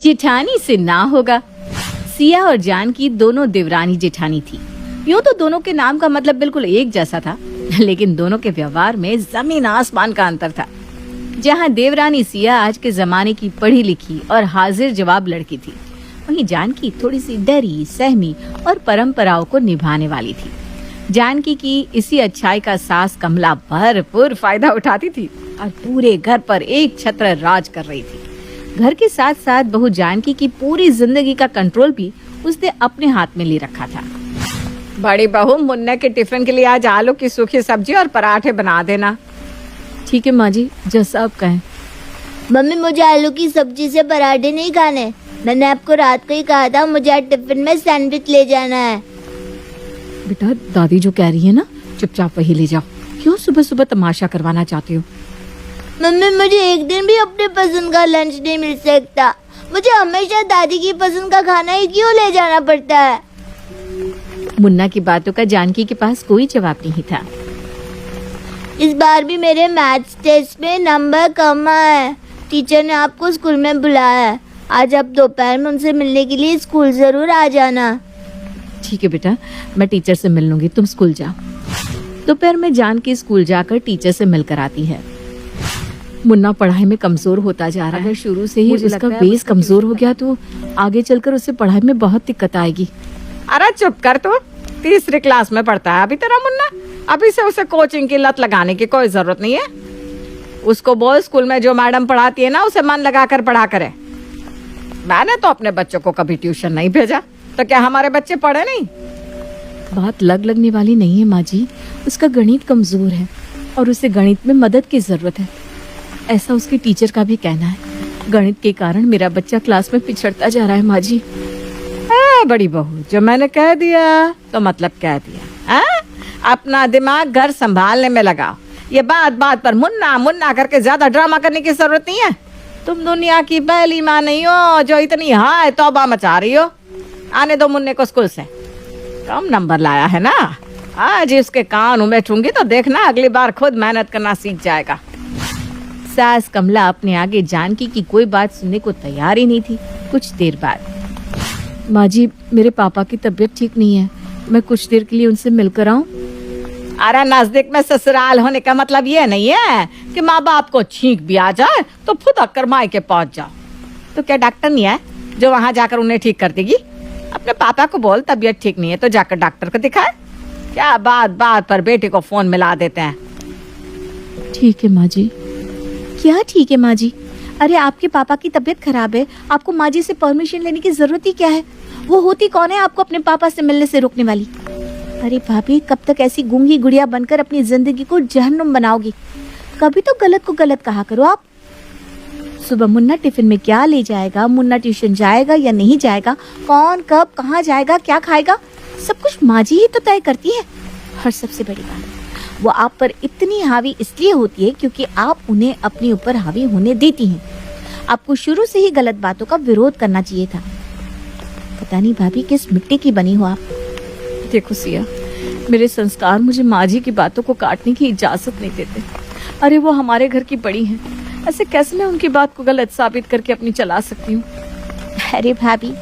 जेठानी से ना होगा। सिया और जानकी दोनों देवरानी जेठानी थी। यूं तो दोनों के नाम का मतलब बिल्कुल एक जैसा था, लेकिन दोनों के व्यवहार में जमीन आसमान का अंतर था। जहां देवरानी सिया आज के जमाने की पढ़ी लिखी और हाजिर जवाब लड़की थी, वहीं जानकी थोड़ी सी डरी, सहमी और परंपराओं को निभाने वाली थी। जानकी की इसी अच्छाई का सास कमला भरपूर फायदा उठाती थी और पूरे घर पर एक छत्र राज कर रही थी। घर के साथ साथ बहू जानकी की पूरी जिंदगी का कंट्रोल भी उसने अपने हाथ में ले रखा था। बड़ी बहू, मुन्ना के टिफिन के लिए आज आलू की सूखी सब्जी और पराठे बना देना। ठीक है माँ जी, जैसा आप कहें। मम्मी, मुझे आलू की सब्जी से पराठे नहीं खाने। मैंने आपको रात को ही कहा था मुझे आज टिफिन में सैंडविच ले जाना है। बेटा, दादी जो कह रही है ना, चुपचाप वही ले जाओ। क्यों सुबह सुबह तमाशा करवाना चाहती हो? मम्मी, मुझे एक दिन भी अपने पसंद का लंच नहीं मिल सकता। मुझे हमेशा दादी की पसंद का खाना ही क्यों ले जाना पड़ता है? मुन्ना की बातों का जानकी के पास कोई जवाब नहीं था। इस बार भी मेरे मैथ्स टेस्ट में नंबर कम आए। टीचर ने आपको स्कूल में बुलाया है। आज आप दोपहर में उनसे मिलने के लिए स्कूल जरूर आ जाना। ठीक है बेटा, मैं टीचर से मिल लूंगी, तुम स्कूल जाओ। दोपहर में जानकी स्कूल जाकर टीचर से मिलकर आती है। मुन्ना पढ़ाई में कमजोर होता जा रहा है। अगर शुरू से ही उसका बेस कमजोर हो गया तो आगे चलकर उसे पढ़ाई में बहुत दिक्कत आएगी। अरे चुप कर तू, तीसरी क्लास में पढ़ता है अभी तेरा मुन्ना। अभी से उसे कोचिंग की लत लगाने की कोई जरूरत नहीं है। उसको बोल स्कूल में जो मैडम पढ़ाती है ना, उसे मन लगाकर पढ़ा करे। मैंने तो अपने बच्चों को कभी ट्यूशन नहीं भेजा, तो क्या हमारे बच्चे पढ़े नहीं? बात लगने वाली नहीं है माँ जी। उसका गणित कमजोर है और उसे गणित में मदद की जरूरत है, ऐसा उसके टीचर का भी कहना है। गणित के कारण मेरा बच्चा क्लास में पिछड़ता जा रहा है माँ जी। बड़ी बहू, जो मैंने कह दिया तो मतलब कह दिया। अपना दिमाग घर संभालने में लगाओ। ये बात बात पर मुन्ना मुन्ना करके ज्यादा ड्रामा करने की जरूरत नहीं है। तुम दुनिया की पहली माँ नहीं हो जो इतनी हाय तौबा मचा रही हो। आने दो मुन्ने को स्कूल से। कम नंबर लाया है ना, आज इसके कान उमेटूंगी तो देखना अगली बार खुद मेहनत करना सीख जाएगा। सास कमला अपने आगे जानकी की कोई बात सुनने को तैयार ही नहीं थी। कुछ देर बाद, माँ जी, मेरे पापा की तबीयत ठीक नहीं है, मैं कुछ देर के लिए उनसे मिलकर आऊं? अरे नजदीक में ससुराल होने का मतलब ये नहीं है कि माँ बाप को छींक भी आ जाए तो फुदक कर मायके पहुंच जाओ। तो क्या डॉक्टर नहीं है जो वहां जाकर उन्हें ठीक कर देगी? अपने पापा को बोल तबीयत ठीक नहीं है तो जाकर डॉक्टर को दिखाए। क्या बात बात पर बेटे को फोन मिला देते हैं। ठीक है माँ जी। क्या ठीक है माँ जी? अरे आपके पापा की तबीयत खराब है, आपको माँ जी से परमिशन लेने की जरूरत ही क्या है? वो होती कौन है आपको अपने पापा से मिलने से रोकने वाली? अरे भाभी, कब तक ऐसी गूंगी गुड़िया बनकर अपनी जिंदगी को जहन्नुम बनाओगी? कभी तो गलत को गलत कहा करो आप। सुबह मुन्ना टिफिन में क्या ले जाएगा, मुन्ना ट्यूशन जाएगा या नहीं जाएगा, कौन कब कहाँ जाएगा, क्या खाएगा, सब कुछ माँ जी ही तो तय करती है। और सबसे बड़ी बात, वो आप पर इतनी हावी इसलिए होती है क्योंकि आप उन्हें अपने ऊपर हावी होने देती हैं। आपको शुरू से ही गलत बातों का विरोध करना चाहिए था। पता नहीं भाभी किस मिट्टी की बनी हो आप। देखो सिया, मेरे संस्कार मुझे माँ जी की बातों को काटने की इजाजत नहीं देते। अरे वो हमारे घर की बड़ी हैं, ऐसे कैसे मैं उनकी बात को गलत साबित करके अपनी चला सकती हूँ? अरे भाभी,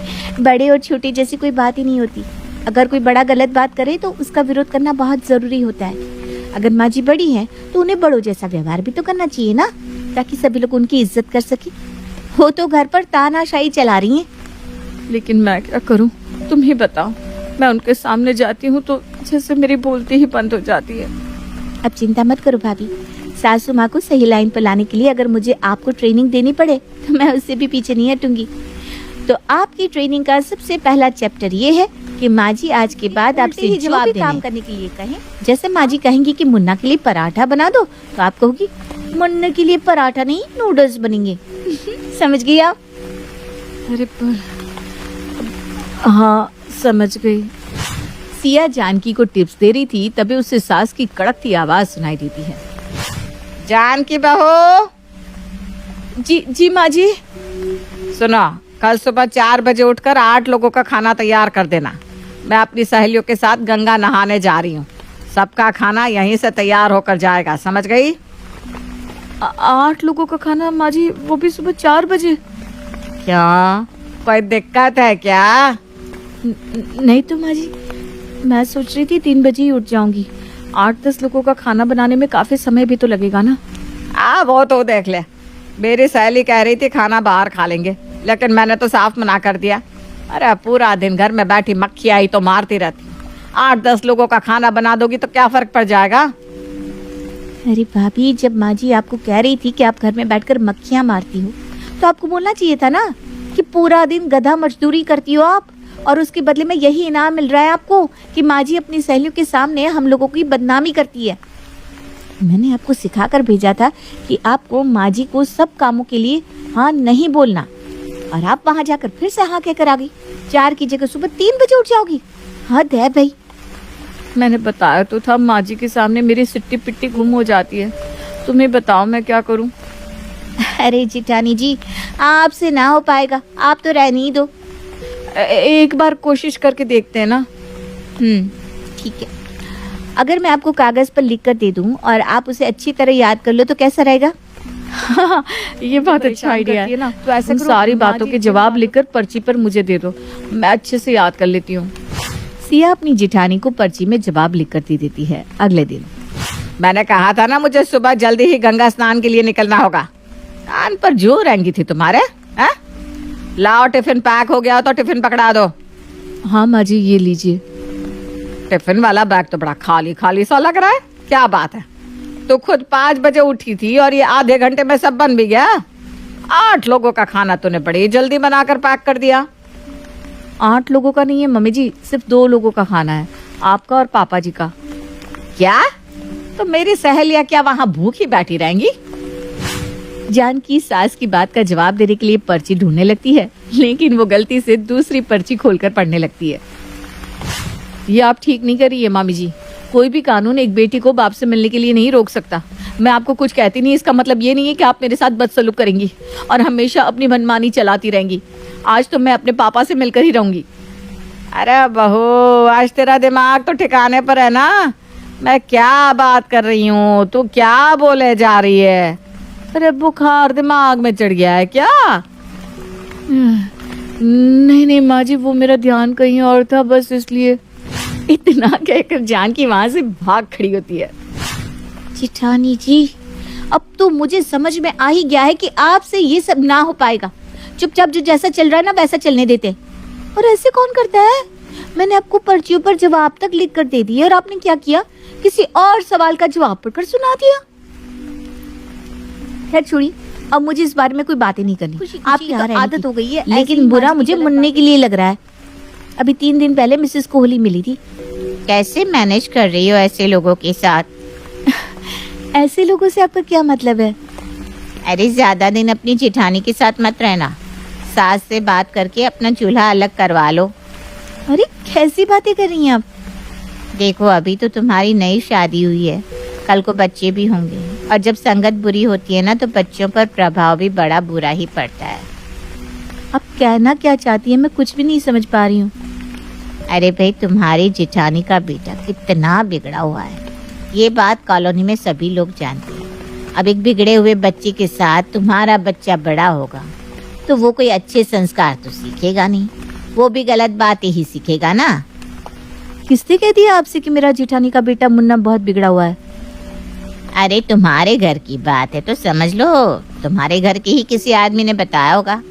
बड़े और छोटे जैसी कोई बात ही नहीं होती। अगर कोई बड़ा गलत बात करे तो उसका विरोध करना बहुत जरूरी होता है। अगर माँ जी बड़ी हैं तो उन्हें बड़ों जैसा व्यवहार भी तो करना चाहिए ना, ताकि सभी लोग उनकी इज्जत कर सके। वो तो घर पर तानाशाही चला रही हैं। लेकिन मैं क्या करूं, तुम ही बताओ। मैं उनके सामने जाती हूं तो जैसे मेरी बोलती ही बंद हो जाती है। अब चिंता मत करो भाभी, सासू माँ को सही लाइन पर लाने के लिए अगर मुझे आपको ट्रेनिंग देनी पड़े तो मैं उससे भी पीछे नहीं हटूंगी। तो आपकी ट्रेनिंग का सबसे पहला चैप्टर ये है कि माँ जी आज के बाद आपसे जो भी काम करने के लिए कहें, जैसे माँ जी कहेंगी कि मुन्ना के लिए पराठा बना दो तो आप कहोगी मुन्ना के लिए पराठा नहीं नूडल्स बनेंगे। समझ गई आप? अरे पर हाँ, समझ गई। सिया जानकी को टिप्स दे रही थी, तभी उससे सास की कड़कती आवाज सुनाई देती है। जानकी बहू। जी माँ जी। सुनो, कल सुबह 4 बजे उठकर 8 लोगों का खाना तैयार कर देना। मैं अपनी सहेलियों के साथ गंगा नहाने जा रही हूँ। सबका खाना यहीं से तैयार होकर जाएगा, समझ गई? 8 लोगों का खाना माँ जी, वो भी सुबह 4 बजे? क्या कोई दिक्कत है क्या? नहीं तो माँ जी, मैं सोच रही थी 3 बजे ही उठ जाऊंगी। 8-10 लोगों का खाना बनाने में काफी समय भी तो लगेगा ना। वो तो देख ले, मेरी सहेली कह रही थी खाना बाहर खा लेंगे, लेकिन मैंने तो साफ मना कर दिया। अरे पूरा दिन घर में बैठी मक्खी आई तो मारती रहती। 8-10 लोगों का खाना बना दोगी तो क्या फर्क पड़ जाएगा? अरे भाभी, जब माँ जी आपको कह रही थी कि आप घर में बैठकर मक्खियाँ मारती हो, तो आपको बोलना चाहिए था ना कि पूरा दिन गधा मजदूरी करती हो आप, और उसके बदले में यही इनाम मिल रहा है आपको कि माँ जी अपनी सहेलियों के सामने हम लोगों की बदनामी करती है। मैंने आपको सिखा कर भेजा था कि आपको माँ जी को सब कामों के लिए हाँ नहीं बोलना, और आप वहाँ जाकर फिर से हाँ कहकर आ गई। 4 की जगह सुबह 3 बजे उठ जाओगी। हद है भाई। मैंने बताया तो था, माँ जी के सामने मेरी सिट्टी पिट्टी गुम हो जाती है। तुम्हें बताओ मैं क्या करूं? अरे जिठानी जी, आपसे ना हो पाएगा, आप तो रहने ही दो। एक बार कोशिश करके देखते हैं ना। ठीक है। अगर मैं आपको कागज पर लिख कर दे दूं और आप उसे अच्छी तरह याद कर लो तो कैसा रहेगा? ये बहुत अच्छा आइडिया है ना। तो ऐसा सारी बातों के जवाब लिखकर पर्ची पर मुझे दे दो, मैं अच्छे से याद कर लेती हूँ। सिया अपनी जिठानी को पर्ची में जवाब लिख कर दे देती है। अगले दिन मैंने कहा था ना मुझे सुबह जल्दी ही गंगा स्नान के लिए निकलना होगा। कान पर जो रेंगी थी तुम्हारे, हैं? लाओ टिफिन पैक हो गया तो टिफिन पकड़ा दो। हाँ माँ जी, ये लीजिए। टिफिन वाला बैग तो बड़ा खाली खाली सा लग रहा है, क्या बात है? तो खुद 5 बजे उठी थी और ये आधे घंटे में सब बन भी गया। 8 लोगों का खाना तूने बड़ी जल्दी बनाकर पैक कर दिया। 8 लोगों का नहीं है मम्मी जी, सिर्फ 2 लोगों का खाना है, आपका और पापा जी का। क्या? तो मेरी सहेलियां क्या वहां भूखी बैठी रहेंगी? जानकी सास की बात का जवाब देने के लिए पर्ची ढूंढने लगती है, लेकिन वो गलती से दूसरी पर्ची खोलकर पढ़ने लगती है। ये आप ठीक नहीं कर रही है मामी जी। कोई भी कानून एक बेटी को बाप से मिलने के लिए नहीं रोक सकता। मैं आपको कुछ कहती नहीं, इसका मतलब ये नहीं है कि आप मेरे साथ बदसलूक करेंगी और हमेशा अपनी मनमानी चलाती रहेंगी। आज तो मैं अपने पापा से मिलकर ही रहूंगी। अरे बहू, आज तेरा दिमाग तो ठिकाने पर है ना? मैं क्या बात कर रही हूँ, तू क्या बोले जा रही है? अरे बुखार दिमाग में चढ़ गया है क्या? नहीं नहीं माँ जी, वो मेरा ध्यान कहीं और था, बस इसलिए। इतना कहकर जानकी वहां से भाग खड़ी होती है। जिठानी जी, अब तो मुझे समझ में आ ही गया है कि आपसे ये सब ना हो पाएगा। चुपचाप जो जैसा चल रहा है ना वैसा चलने देते। और ऐसे कौन करता है? मैंने आपको पर्चियों पर जवाब तक लिख कर दे दिए और आपने क्या किया? किसी और सवाल का जवाब पढ़कर सुना दिया। खैर छोड़िए, अब मुझे इस बारे में कोई बातें नहीं करनी। आपकी तो आदत हो गई है, लेकिन बुरा मुझे मुन्ने के लिए लग रहा है। अभी 3 दिन पहले मिसेस कोहली मिली थी। कैसे मैनेज कर रही हो ऐसे लोगों के साथ? ऐसे लोगों से आपका क्या मतलब है? अरे ज्यादा दिन अपनी जेठानी के साथ मत रहना। सास से बात करके अपना चूल्हा अलग करवा लो। अरे कैसी बातें कर रही हैं आप? देखो, अभी तो तुम्हारी नई शादी हुई है, कल को बच्चे भी होंगे, और जब संगत बुरी होती है ना तो बच्चों पर प्रभाव भी बड़ा बुरा ही पड़ता है। आप कहना क्या चाहती हैं, मैं कुछ भी नहीं समझ पा रही हूँ। अरे भाई, तुम्हारी जेठानी का बेटा कितना बिगड़ा हुआ है, ये बात कॉलोनी में सभी लोग जानते हैं। अब एक बिगड़े हुए बच्चे के साथ तुम्हारा बच्चा बड़ा होगा तो वो कोई अच्छे संस्कार तो सीखेगा नहीं, वो भी गलत बातें ही सीखेगा ना। किसने कह दिया आपसे कि मेरा जेठानी का बेटा मुन्ना बहुत बिगड़ा हुआ है? अरे तुम्हारे घर की बात है तो समझ लो, तुम्हारे घर के ही किसी आदमी ने बताया होगा।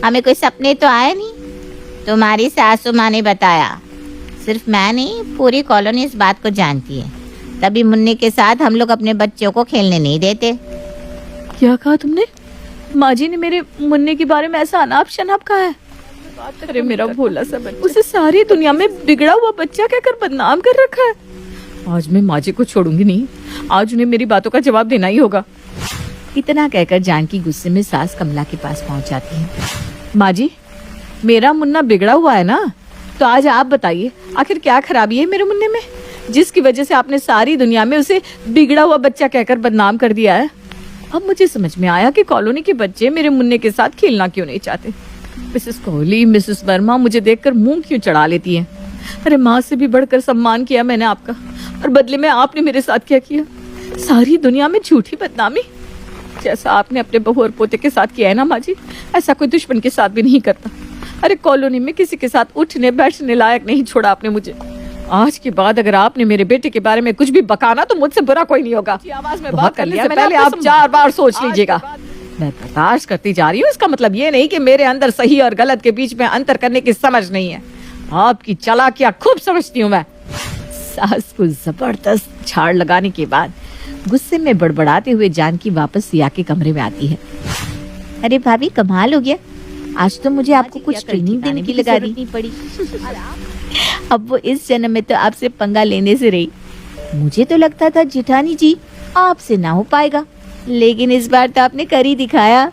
हमें कोई सपने तो आए नहीं, तुम्हारी सासू माँ ने बताया। सिर्फ मैं नहीं, पूरी कॉलोनी इस बात को जानती है। तभी मुन्ने के साथ हम लोग अपने बच्चों को खेलने नहीं देते। क्या कहा तुमने? माँ जी ने मेरे मुन्ने के बारे में ऐसा अनाप शनाप कहा है? अरे मेरा भोला सा बच्चा, उसे सारी दुनिया में बिगड़ा हुआ बच्चा कहकर बदनाम कर रखा है। आज मैं माँ जी को छोड़ूंगी नहीं, आज उन्हें मेरी बातों का जवाब देना ही होगा। इतना कहकर जानकी गुस्से में सास कमला के पास पहुंच जाती है। माँ जी, मेरा मुन्ना बिगड़ा हुआ है ना, तो आज आप बताइए आखिर क्या खराबी है मेरे मुन्ने में, जिसकी वजह से आपने सारी दुनिया में उसे बिगड़ा हुआ बच्चा कहकर बदनाम कर दिया है। अब मुझे समझ में आया कि कॉलोनी के बच्चे मेरे मुन्ने के साथ खेलना क्यों नहीं चाहते। मिसेस कोहली, मिसेस वर्मा मुझे देखकर मुंह क्यों चढ़ा लेती हैं। अरे माँ से भी बढ़कर सम्मान किया मैंने आपका, और बदले में आपने मेरे साथ क्या किया? सारी दुनिया में झूठी बदनामी। जैसा आपने अपने बहू और पोते के साथ किया है ना माँ जी, ऐसा कोई दुश्मन के साथ भी नहीं करता। अरे कॉलोनी में किसी के साथ उठने बैठने लायक नहीं छोड़ा आपने मुझे। आज के बाद अगर आपने मेरे बेटे के बारे में कुछ भी बकाना तो मुझसे बुरा कोई नहीं होगा। आवाज में बात करने से पहले आप 4 बार सोच लीजिएगा। मैं बर्दाश्त करती जा रही हूँ, इसका मतलब ये नहीं कि मेरे अंदर सही और गलत के बीच में अंतर करने की समझ नहीं है। आपकी चालाकियां खूब समझती हूँ मैं। सास को जबरदस्त झाड़ लगाने के बाद गुस्से में बड़बड़ाते हुए जानकी वापस सिया के कमरे में आती है। अरे भाभी कमाल हो गया, आज तो मुझे आपको कुछ ट्रेनिंग देने की लगा दी पड़ी। अब वो इस जन्म में तो आपसे पंगा लेने से रही। मुझे तो लगता था जेठानी जी आपसे ना हो पाएगा, लेकिन इस बार तो आपने कर ही दिखाया।